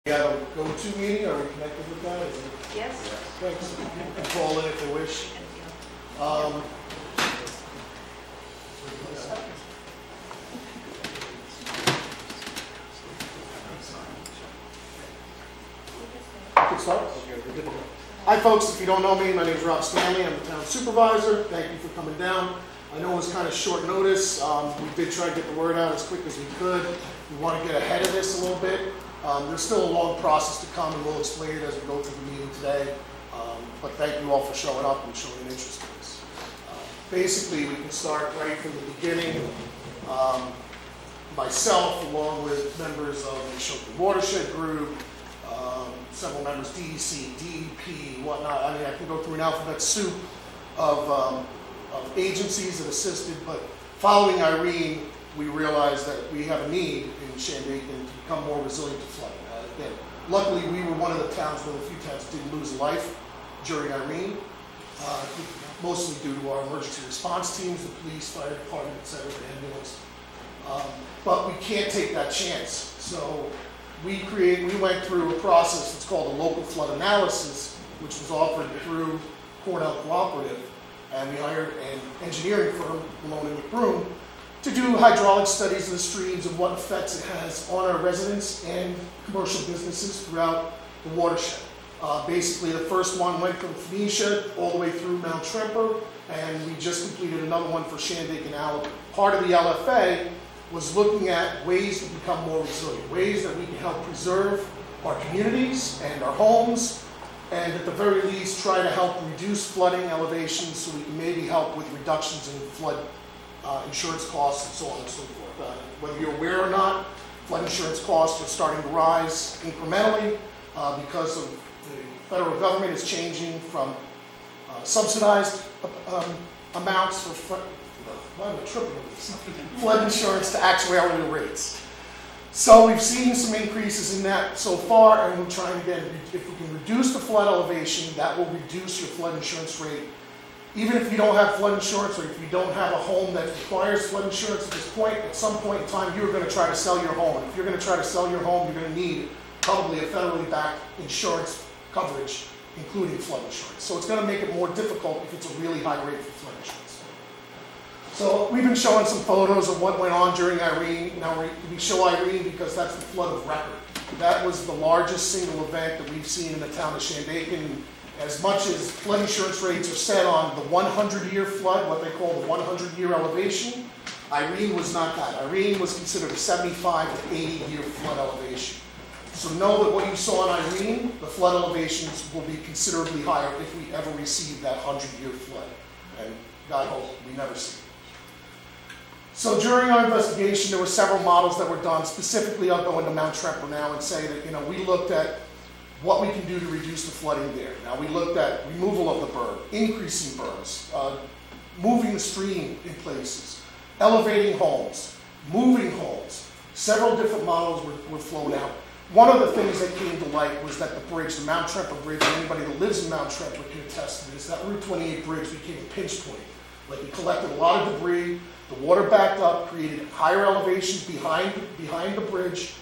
We have a go-to meeting, are we connected with that? Is it? Yes. Thanks. You can call in if you wish. You can start? Okay, we're good to go. Hi folks, if you don't know me, my name is Rob Stanley. I'm the town supervisor. Thank you for coming down. I know it was kind of short notice. We did try to get the word out as quick as we could. We want to get ahead of this a little bit. There's still a long process to come, and we'll explain it as we go through the meeting today. But thank you all for showing up and showing an interest in this. Basically, we can start right from the beginning. Myself, along with members of the Ashoka Watershed Group, several members, DEC, DEP, whatnot. I mean, I can go through an alphabet soup of agencies that assisted, but following Irene, we realized that we have a need in Shandaken to become more resilient to flooding. Again, luckily, we were one of the towns, one of the few towns that didn't lose a life during Irene, mostly due to our emergency response teams, the police, fire department, et cetera, the ambulance. But we can't take that chance. So we went through a process that's called a local flood analysis, which was offered through Cornell Cooperative, and we hired an engineering firm, Malone & McBroom, to do hydraulic studies of the streams and what effects it has on our residents and commercial businesses throughout the watershed. Basically, the first one went from Phoenicia all the way through Mount Tremper, and we just completed another one for Shandaken Alabama. Part of the LFA was looking at ways to become more resilient, ways that we can help preserve our communities and our homes, and at the very least try to help reduce flooding elevations so we can maybe help with reductions in flood insurance costs and so on and so forth. Whether you're aware or not, flood insurance costs are starting to rise incrementally because of the federal government is changing from subsidized amounts for flood insurance to actuarial rates. So we've seen some increases in that so far, and we're trying to get, if we can reduce the flood elevation, that will reduce your flood insurance rate. Even if you don't have flood insurance, or if you don't have a home that requires flood insurance at this point, at some point in time, you're going to try to sell your home. If you're going to try to sell your home, you're going to need probably a federally backed insurance coverage, including flood insurance. So it's going to make it more difficult if it's a really high rate for flood insurance. So we've been showing some photos of what went on during Irene. Now we show Irene because that's the flood of record. That was the largest single event that we've seen in the town of Shandaken. As much as flood insurance rates are set on the 100-year flood, what they call the 100-year elevation, Irene was not that. Irene was considered a 75 to 80-year flood elevation. So know that what you saw on Irene, the flood elevations will be considerably higher if we ever receive that 100-year flood. And God hope we never see it. So during our investigation, there were several models that were done. Specifically, I'll go into Mount Tremper now and say that, we looked at what we can do to reduce the flooding there. Now, we looked at removal of the berm, increasing berms, moving the stream in places, elevating homes, moving homes. Several different models were flown out. One of the things that came to light was that the bridge, the Mount Tremper Bridge, and anybody that lives in Mount Tremper can attest to this, that Route 28 bridge became a pinch point. Like, it collected a lot of debris, the water backed up, created higher elevations behind the bridge,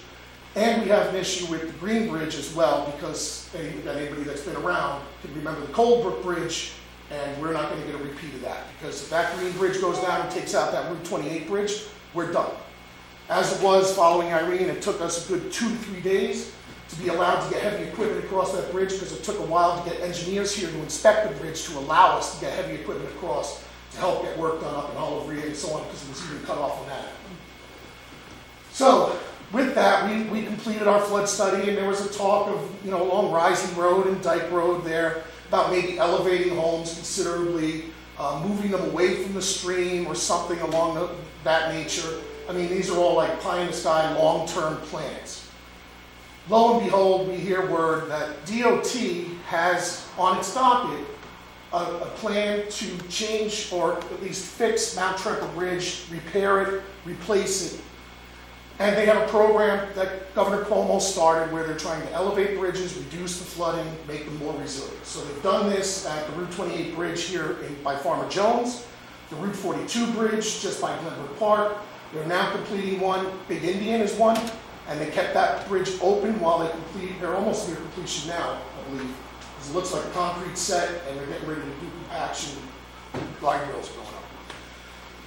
and we have an issue with the Green Bridge as well, because anybody that's been around can remember the Coldbrook Bridge, and we're not going to get a repeat of that, because if that Green Bridge goes down and takes out that Route 28 bridge, we're done. As it was following Irene, it took us a good 2 to 3 days to be allowed to get heavy equipment across that bridge, because it took a while to get engineers here to inspect the bridge to allow us to get heavy equipment across to help get work done up in Olive Reed and so on, because it was even cut off on that. So with that, we completed our flood study, and there was a talk of, along Rising Road and Dyke Road there about maybe elevating homes considerably, moving them away from the stream or something along that nature. I mean, these are all like pie-in-the-sky long-term plans. Lo and behold, we hear word that DOT has on its docket a plan to change or at least fix Mount Tremper Bridge, repair it, replace it. And they have a program that Governor Cuomo started where they're trying to elevate bridges, reduce the flooding, make them more resilient. So they've done this at the Route 28 bridge here by Farmer Jones, the Route 42 bridge just by Glenwood Park. They're now completing one, Big Indian is one, and they kept that bridge open while they're almost near completion now, I believe. Because it looks like a concrete set, and they're getting ready to do compaction, guide rails going up.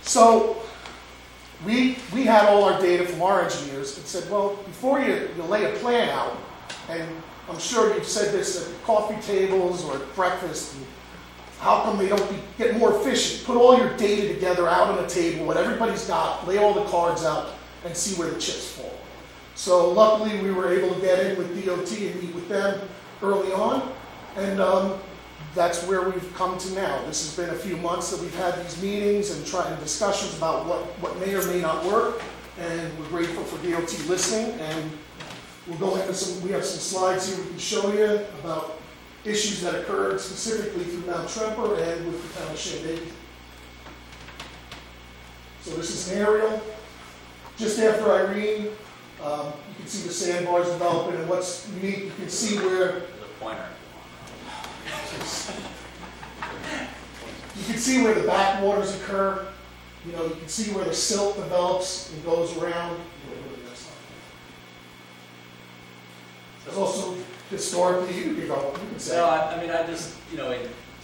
So we had all our data from our engineers and said, well, before you lay a plan out, and I'm sure you've said this at coffee tables or at breakfast, and how come they don't get more efficient? Put all your data together out on a table, what everybody's got, lay all the cards out, and see where the chips fall. So luckily we were able to get in with DOT and meet with them early on, and that's where we've come to now. This has been a few months that we've had these meetings and trying discussions about what may or may not work, and we're grateful for DOT listening, and we'll go into we have some slides here we can show you about issues that occurred specifically through Mount Tremper and with the town of Shandaken. So this is an aerial. Just after Irene, you can see the sandbars developing, and what's unique, you can see where The pointer. you can see where the backwaters occur. You know, you can see where the silt develops and goes around. There's also historically, you can say. No, I mean, I just,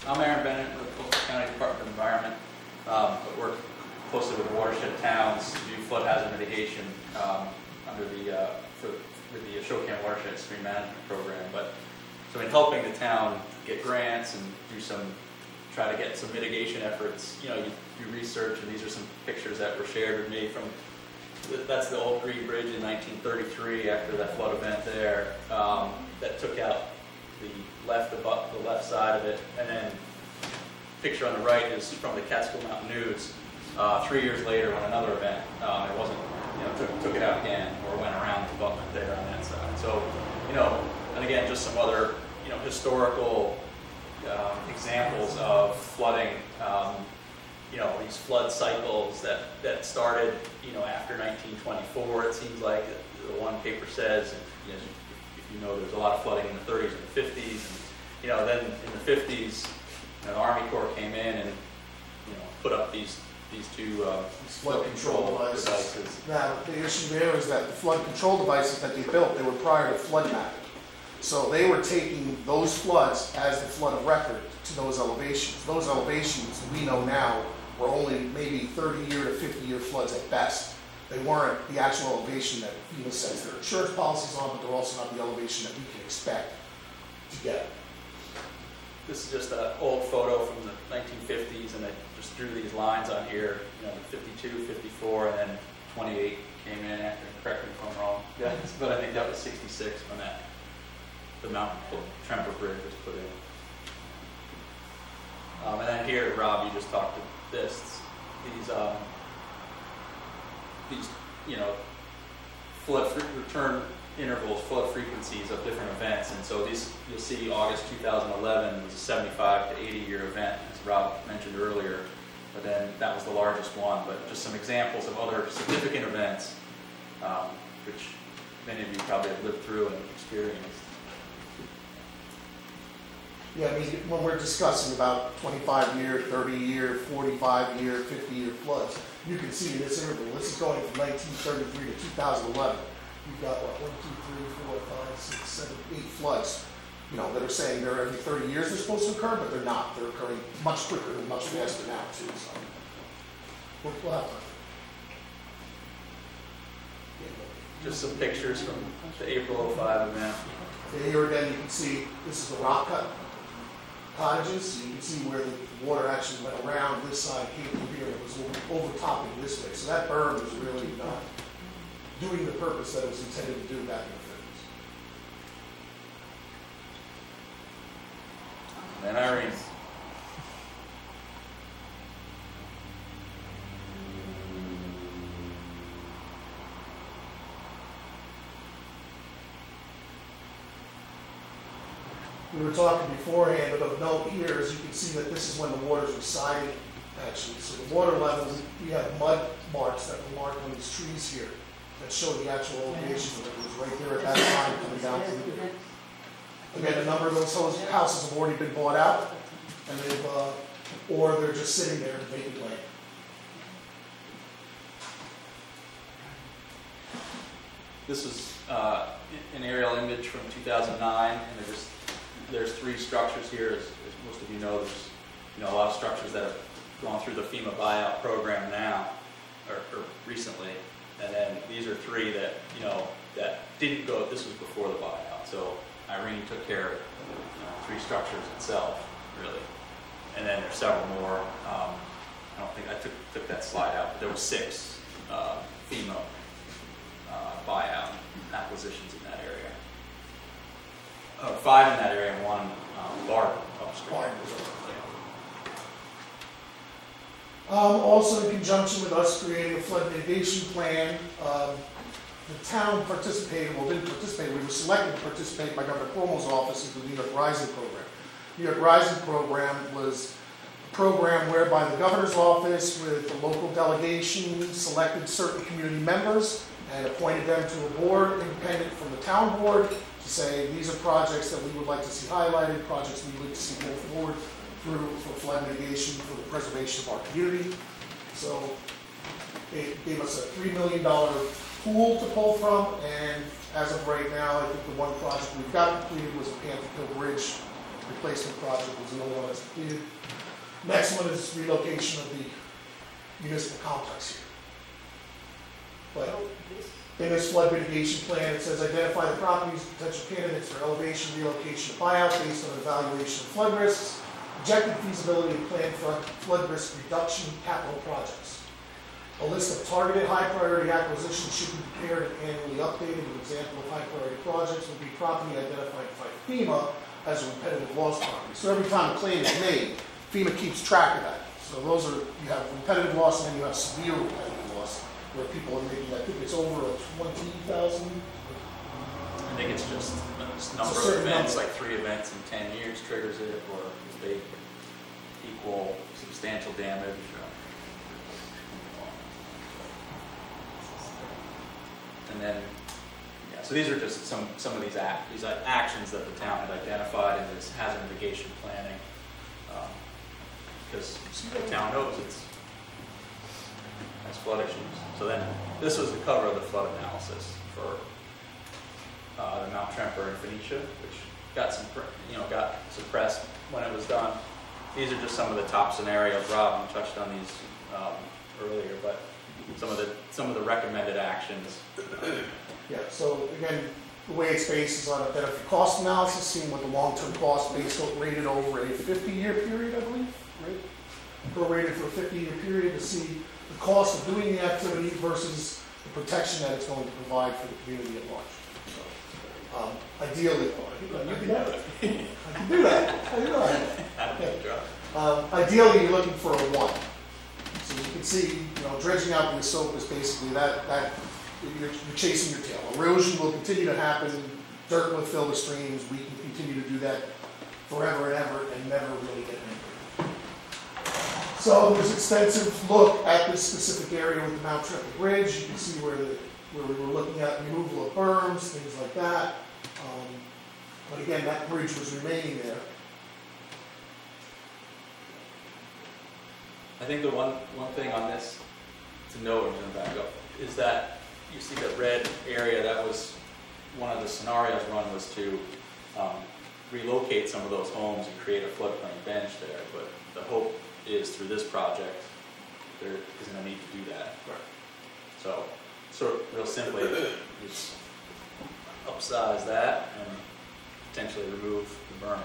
I'm Aaron Bennett with the Fulton County Department of Environment, but work closely with the watershed towns to do flood hazard mitigation under with the Ashokan Watershed Stream Management Program. But so in helping the town get grants and try to get some mitigation efforts, you do research, and these are some pictures that were shared with me from. That's the Old Green Bridge in 1933 after that flood event there that took out the left side of it, and then picture on the right is from the Catskill Mountain News 3 years later when another event it wasn't took it out again or went around the abutment there on that side. So and again just some other historical examples of flooding. These flood cycles that started, after 1924, it seems like the one paper says, if there's a lot of flooding in the 30s and the 50s, and, then in the 50s, the Army Corps came in and, put up these two flood control devices. Now, the issue there is that the flood control devices that they built, they were prior to flood mapping. So they were taking those floods as the flood of record to those elevations. Those elevations, we know now, were only maybe 30-year to 50-year floods at best. They weren't the actual elevation that FEMA says their insurance policies on, but they're also not the elevation that we can expect to get. This is just an old photo from the 1950s, and I just drew these lines on here, 52, 54, and then 28 came in after, correct me if I'm wrong. Yeah. But I think that was 66 when the Mount Tremper Bridge was put in. And then here, Rob, you just talked to these flood return intervals, flood frequencies of different events. And so these, you'll see August 2011 was a 75 to 80-year event, as Rob mentioned earlier. But then that was the largest one. But just some examples of other significant events, which many of you probably have lived through and experienced. Yeah, I mean, when we're discussing about 25-year, 30-year, 45-year, 50-year floods, you can see in this interval, this is going from 1933 to 2011. We've got, 1, 2, 3, 4, 5, 6, 7, 8 floods, that are saying they're every 30 years they're supposed to occur, but they're not. They're occurring much quicker and much faster now, too. So, we'll have time. Just some pictures from the April 05 event. Here again, you can see this is the rock cut cottages. So you can see where the water actually went around this side, came through here, it was overtopping this way. So that berm was really not doing the purpose that it was intended to do back in the 30s. And Irene. We were talking beforehand, but of note here is you can see that this is when the water's residing, actually. So the water level, we have mud marks that were marked on these trees here that show the actual elevation that was right there at that time coming down through here. Again, a number of those houses have already been bought out, and or they're just sitting there in vacant land. This is an aerial image from 2009, and there's 3 structures here. As most of you know, there's a lot of structures that have gone through the FEMA buyout program now, or recently, and then these are 3 that that didn't go. This was before the buyout, so Irene took care of 3 structures itself, really, and then there's several more. I don't think I took that slide out, but there were 6 FEMA buyout acquisitions in that area. 5 in that area and 1 Barton upstream. Also, in conjunction with us creating a flood mitigation plan, the town participated, well, didn't participate, we were selected to participate by Governor Cuomo's office in the New York Rising Program. The New York Rising Program was a program whereby the governor's office with the local delegation selected certain community members and appointed them to a board independent from the town board to say these are projects that we would like to see highlighted, projects we would like to see go forward for flood mitigation, for the preservation of our community. So it gave us a $3 million pool to pull from, and as of right now, I think the one project we've got completed was a Panther Hill Bridge replacement project, was the only one that's completed. Next one is relocation of the municipal complex here. But in this flood mitigation plan, it says identify the properties, potential candidates for elevation, relocation, buyout based on evaluation of flood risks, projected feasibility and plan for flood risk reduction capital projects. A list of targeted high-priority acquisitions should be prepared and annually updated. An example of high-priority projects will be property identified by FEMA as a repetitive loss property. So every time a claim is made, FEMA keeps track of that. So those are, you have repetitive loss and then you have severe repetitive loss, where people are making, I think it's over a 20,000. I think it's just a number of events, like 3 events in 10 years triggers it, or if they equal substantial damage. And then, yeah, so these are just some of these actions that the town had identified in this hazard mitigation planning, because the town knows it has flood issues. So then, this was the cover of the flood analysis for the Mount Tremper and Phoenicia, which got suppressed when it was done. These are just some of the top scenarios. Rob, you touched on these earlier, but some of the recommended actions. Yeah, so again, the way it's based is on a benefit cost analysis, seeing what the long-term cost based rated over a 50-year period, I believe, right? Prorated for a 50-year period to see the cost of doing the activity versus the protection that it's going to provide for the community at large. So, ideally, you can do it. I can do that. I do that. Ideally, you're looking for a 1. So you can see, dredging out the soap is basically that you're chasing your tail. Erosion will continue to happen. Dirt will fill the streams. We can continue to do that forever and ever and never really get angry. So there's an extensive look at this specific area with the Mount Tremper Bridge. You can see where we were looking at removal of berms, things like that. But again, that bridge was remaining there. I think the one thing on this to note, I'm going to back up, is that you see the red area. That was one of the scenarios run, was to relocate some of those homes and create a floodplain bench there. But the hope is through this project, there isn't a need to do that. Right. So real simply, just upsize that and potentially remove the berm.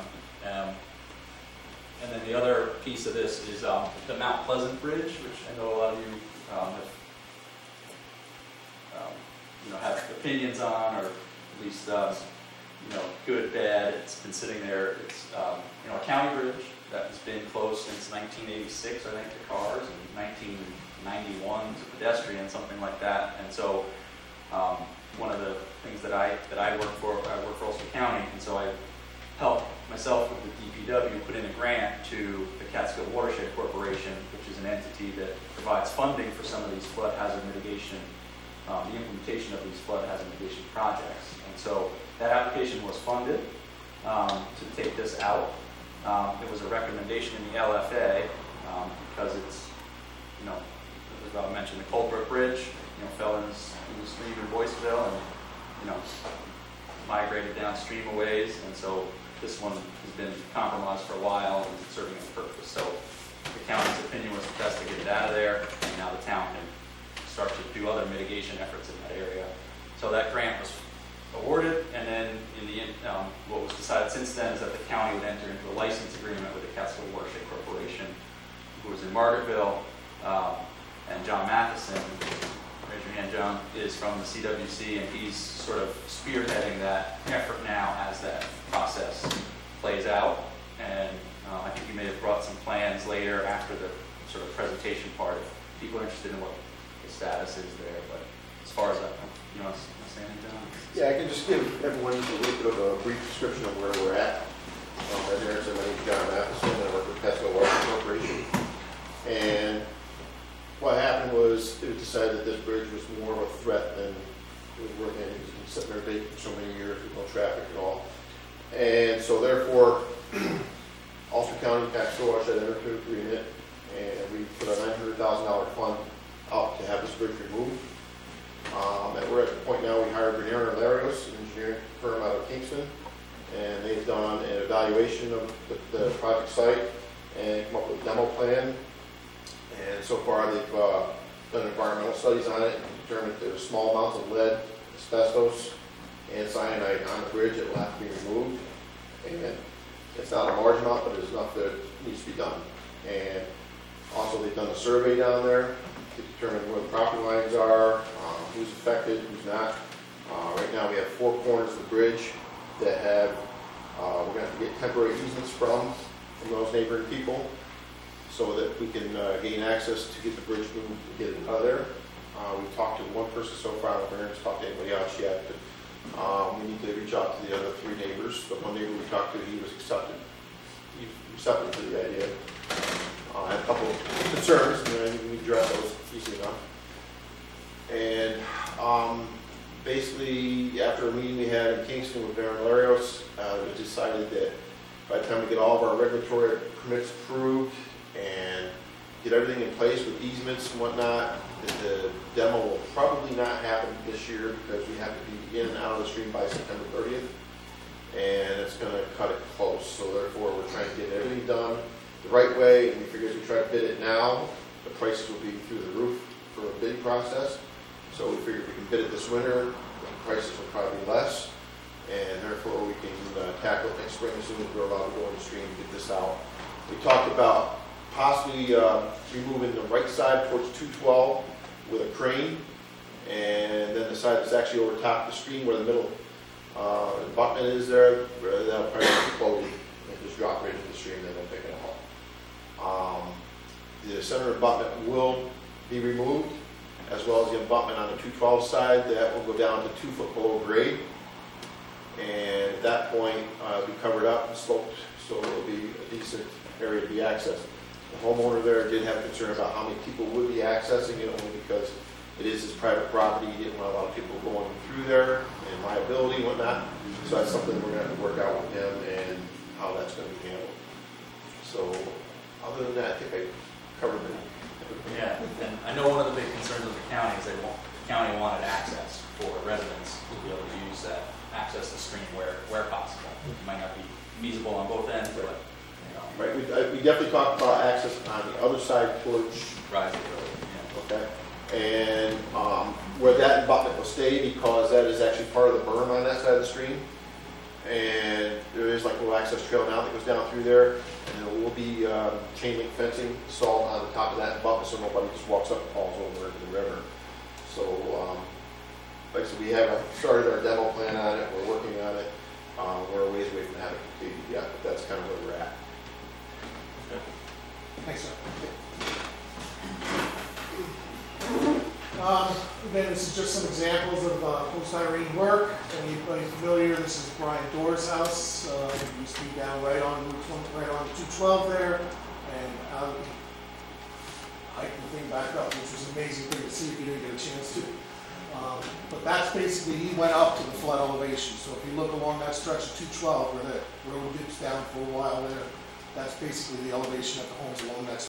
And then the other piece of this is the Mount Pleasant Bridge, which I know a lot of you have opinions on, or at least good, bad. It's been sitting there. It's a county bridge that has been closed since 1986, I think, to cars, and 1991 to pedestrians, something like that. And so one of the things that I work for Ulster County, and so I helped myself with the DPW put in a grant to the Catskill Watershed Corporation, which is an entity that provides funding for some of these flood hazard mitigation, the implementation of these flood hazard mitigation projects. And so that application was funded to take this out. It was a recommendation in the LFA because it's, as Rob mentioned, the Coldbrook Bridge, fell in the stream in Boyceville, and you know, migrated downstream a ways, and so this one has been compromised for a while and is serving its purpose. So the county's opinion was best to get it out of there, and now the town can start to do other mitigation efforts in that area. So that grant was awarded, and then in the what was decided since then is that the county would enter into a license agreement with the Catskill Watershed Corporation, who was in Margaretville, and John Matheson, raise your hand, John, is from the CWC, and he's sort of spearheading that effort now as that process plays out. And I think he may have brought some plans later after the sort of presentation part if people are interested in what the status is there. But as far as you know, say anything, John? Yeah, I can just give everyone just a little bit of a brief description of where we're at. As Aaron said, my name is John Matheson, and I work with Catskill Watershed Corporation. And what happened was it was decided that this bridge was more of a threat than it was worth anything. It's been sitting there vacant for so many years with no traffic at all. And so therefore, Ulster County, Catskill Watershed entered into an agreement, and we put a $900,000 fund out to have this bridge removed. And we're at the point now we hired Bernier & Larios, an engineering firm out of Kingston, and they've done an evaluation of the project site and come up with a demo plan. And so far they've done environmental studies on it and determined that there's small amounts of lead, asbestos, and cyanide on the bridge that will have to be removed. And it's not a large amount, but it's enough that it needs to be done. And also they've done a survey down there to determine where the property lines are, who's affected, who's not. Right now we have 4 corners of the bridge that have, we're going to have to get temporary easements from those neighboring people so that we can gain access to get the bridge moved and get it out of there. We've talked to one person so far, I haven't talked to anybody else yet, but we need to reach out to the other 3 neighbors. The one neighbor we talked to, he was accepted. He accepted to the idea. I had a couple of concerns, and we addressed those easily enough. And basically, after a meeting we had in Kingston with Baron Larios, it was decided that by the time we get all of our regulatory permits approved and get everything in place with easements and whatnot, that the demo will probably not happen this year because we have to be in and out of the stream by September 30th. And it's going to cut it close. So therefore, we're trying to get everything done the right way, and we figure if we try to bid it now, the prices will be through the roof for a bidding process. So we figure if we can bid it this winter, the prices will probably be less, and therefore we can tackle it next spring as soon as we're allowed to go in the stream and get this out. We talked about possibly removing the right side towards 212 with a crane, and then the side that's actually over top the stream where the middle abutment is there, that'll probably be floating and just drop right into the stream and then we'll pick it up. The center abutment will be removed, as well as the abutment on the 212 side. That will go down to 2 foot below grade, and at that point it'll be covered up and sloped, so it'll be a decent area to be accessed. The homeowner there did have concern about how many people would be accessing it, only because it is his private property. He didn't want a lot of people going through there and liability and whatnot. So that's something we're going to have to work out with him and how that's going to be handled. So other than that, I think I covered it. Yeah, and I know one of the big concerns of the county is the county wanted access for residents to be able to use that, access the stream where possible. It might not be feasible on both ends, but you know. Right, we definitely talked about access on the other side towards Rising Road. Yeah. Okay. And where that abutment will stay, because that is actually part of the berm on that side of the stream. And there is like a little access trail now that goes down through there, and there will be chain link fencing installed on the top of that abutment so nobody just walks up and falls over into the river. So, like I said, we have started our demo plan on it, we're working on it. We're a ways away from having it completed yet, but that's kind of where we're at. Okay. Thanks, sir. Again, this is just some examples of post-Irene work. Anybody familiar? This is Brian Doerr's house. It used to be down right on 212 there, and I can think back up, which was an amazing thing to see if you didn't get a chance to. But that's basically, he went up to the flood elevation. So if you look along that stretch of 212 where that road dips down for a while there, that's basically the elevation of the homes along that